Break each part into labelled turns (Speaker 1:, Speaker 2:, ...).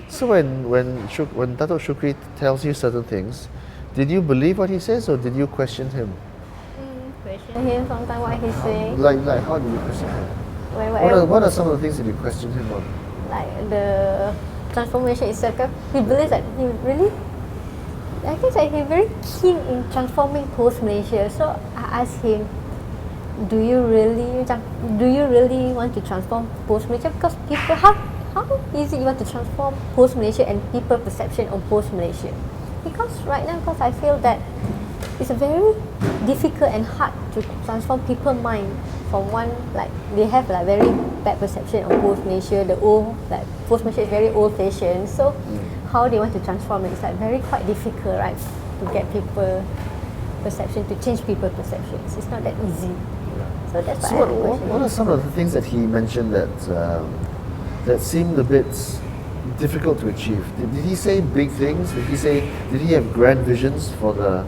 Speaker 1: So when Datuk Shukrie tells you certain things, did you believe what he says or did you question him?
Speaker 2: Question him sometimes what he say.
Speaker 1: Like how do you question him? What are some of the things that you question him on?
Speaker 2: Like the transformation itself. He believes that he really, I guess that he's very keen in transforming Pos Malaysia. So I asked him, do you really want to transform Pos Malaysia? Because people, how easy you want to transform Pos Malaysia and people perception of Pos Malaysia? Because right now, because I feel that it's very difficult and hard to transform people's mind from one, like they have like very bad perception of Pos Malaysia, the old, like Pos Malaysia is very old fashioned. So how they want to transform it is like very quite difficult, right? To get people perception, to change people perceptions. It's not that easy. So that's why.
Speaker 1: So what are some of the things that he mentioned that seemed a bit difficult to achieve? Did he say big things? Did he have grand visions for the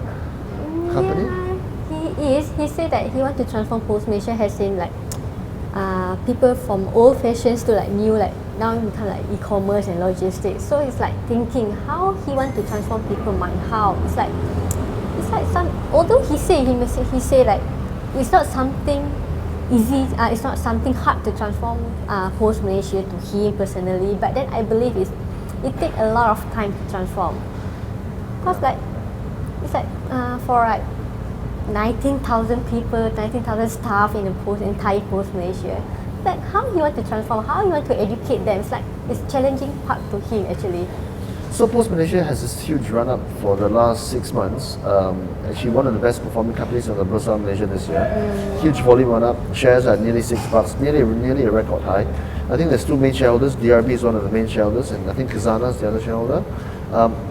Speaker 1: company?
Speaker 2: Yeah, he said that he wants to transform Pos Malaysia, has in like people from old fashions to like new, like now become like e-commerce and logistics. So it's like thinking how he wants to transform people's mind. How it's like some. Although he say like it's not something easy. It's not something hard to transform Pos Malaysia to him personally. But then I believe it takes a lot of time to transform. Cause like it's like for like 19,000 people, 19,000 staff in the entire Pos Malaysia. Like how he want to transform, how he want to educate them. It's like it's challenging part to him actually.
Speaker 1: So Pos Malaysia has this huge run-up for the last 6 months. Actually, one of the best performing companies on the Bursa Malaysia this year. Huge volume run-up. Shares are nearly $6, nearly a record high. I think there's two main shareholders. DRB is one of the main shareholders, and I think Khazanah is the other shareholder.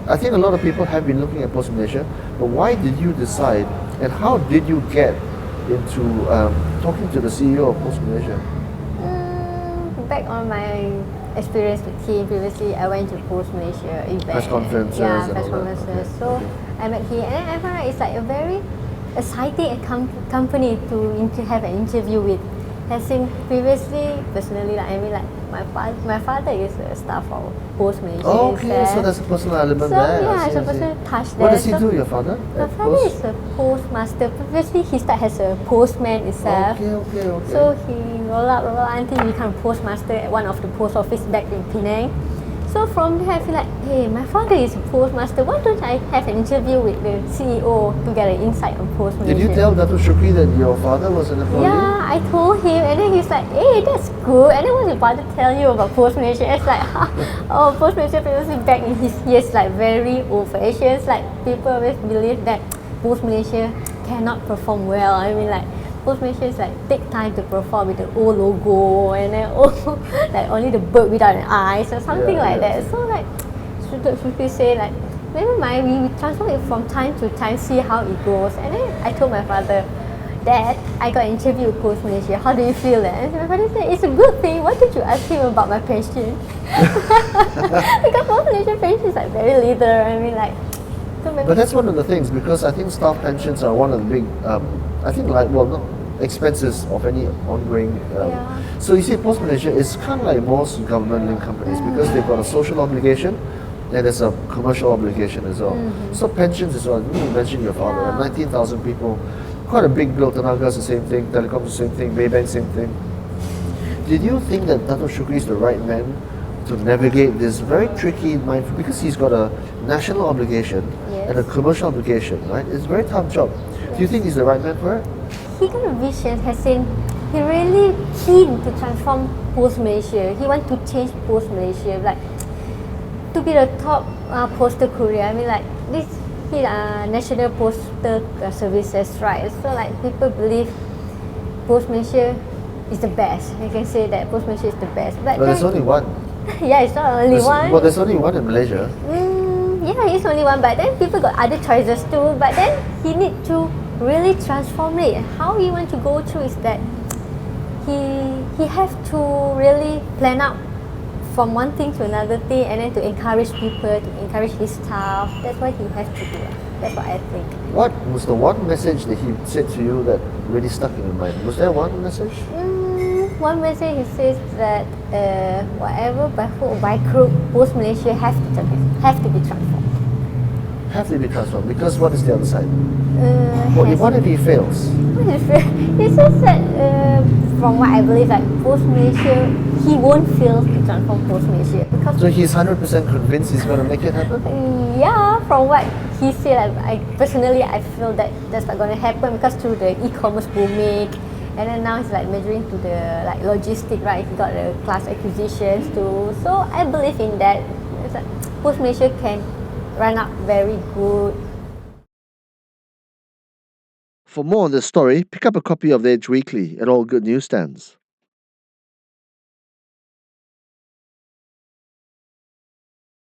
Speaker 1: I think a lot of people have been looking at Pos Malaysia, but why did you decide, and how did you get into talking to the CEO of Pos Malaysia?
Speaker 2: Back on my experience with him previously, I went to Pos Malaysia event.
Speaker 1: Press conferences.
Speaker 2: Yeah, press conferences. Okay. So I met him, and then I found out it's like a very exciting company to have an interview with. As in previously, personally, like I mean, like my father is a staff of Pos Malaysia.
Speaker 1: Oh, okay, so there's a personal element there.
Speaker 2: Yeah, it's a personal touch there.
Speaker 1: What does he do, your father?
Speaker 2: My father is a postmaster. Previously, he started as a postman itself.
Speaker 1: Okay.
Speaker 2: So he roll up until he became postmaster at one of the post office back in Penang. So from there, I feel like, hey, my father is a postmaster. Why don't I have an interview with the CEO to get an insight on Pos Malaysia?
Speaker 1: Did you tell Datuk Shukrie that your father was an employee?
Speaker 2: Yeah, I told him, and then he's like, hey, that's good. And then what's your father tell you about Pos Malaysia? It's like, oh, Pos Malaysia previously back in his years, like very old fashioned. Like people always believe that Pos Malaysia cannot perform well. I mean, like Pos Malaysia is like take time to perform with the old logo, and then like only the bird without an eye, or something like that. So like, should we say like, never mind, we transform it from time to time, see how it goes. And then I told my father, Dad, I got an interview with Pos Malaysia. How do you feel? And my father said, it's a good thing. Why did you ask him about my pension? Because Pos Malaysia pension is like very little. I mean, like.
Speaker 1: But that's one of the things, because I think staff pensions are one of the big, I think like, well, not expenses of any ongoing. So you see, Pos Malaysia is kind of like most government-linked companies, because they've got a social obligation and there's a commercial obligation as well. So pensions as well. You mentioned your father, 19,000 people, quite a big bill. Tenaga is the same thing, Telecom is the same thing, Maybank same thing. Did you think that Datuk Shukrie is the right man to navigate this very tricky mindful, because he's got a national obligation and a commercial obligation, right? It's a very tough job. Do you think he's the right man for it?
Speaker 2: He got a vision, has in he really keen to transform Pos Malaysia. He want to change Pos Malaysia, like to be the top postal courier. I mean, like this, he national postal services, right? So like people believe Pos Malaysia is the best. I can say that Pos Malaysia is the best. But
Speaker 1: there's only one.
Speaker 2: Yeah, it's not only one.
Speaker 1: Well, there's only one in Malaysia.
Speaker 2: Yeah, it's only one. But then people got other choices too. But then he need to really transform it. How he want to go through is that he have to really plan out from one thing to another thing, and then to encourage people, to encourage his staff. That's what he has to do. That's what I think.
Speaker 1: What was the one message that he said to you that really stuck in your mind? Was there one message?
Speaker 2: one message he says that whatever by hook or by crook, Pos Malaysia have to be transformed.
Speaker 1: Have to be transformed because what is the other side?
Speaker 2: Has
Speaker 1: What if he fails?
Speaker 2: He says that from what I believe, like Pos Malaysia, he won't fail to transform Pos Malaysia because
Speaker 1: So he's 100% convinced he's going to make it happen?
Speaker 2: yeah, from what he said, I personally I feel that that's not going to happen because through the e-commerce booming, and then now he's like measuring to the like logistic, right? He got the class acquisitions too, so I believe in that. It's like Pos Malaysia can run up very good.
Speaker 1: For more on this story, pick up a copy of The Edge Weekly at all good newsstands.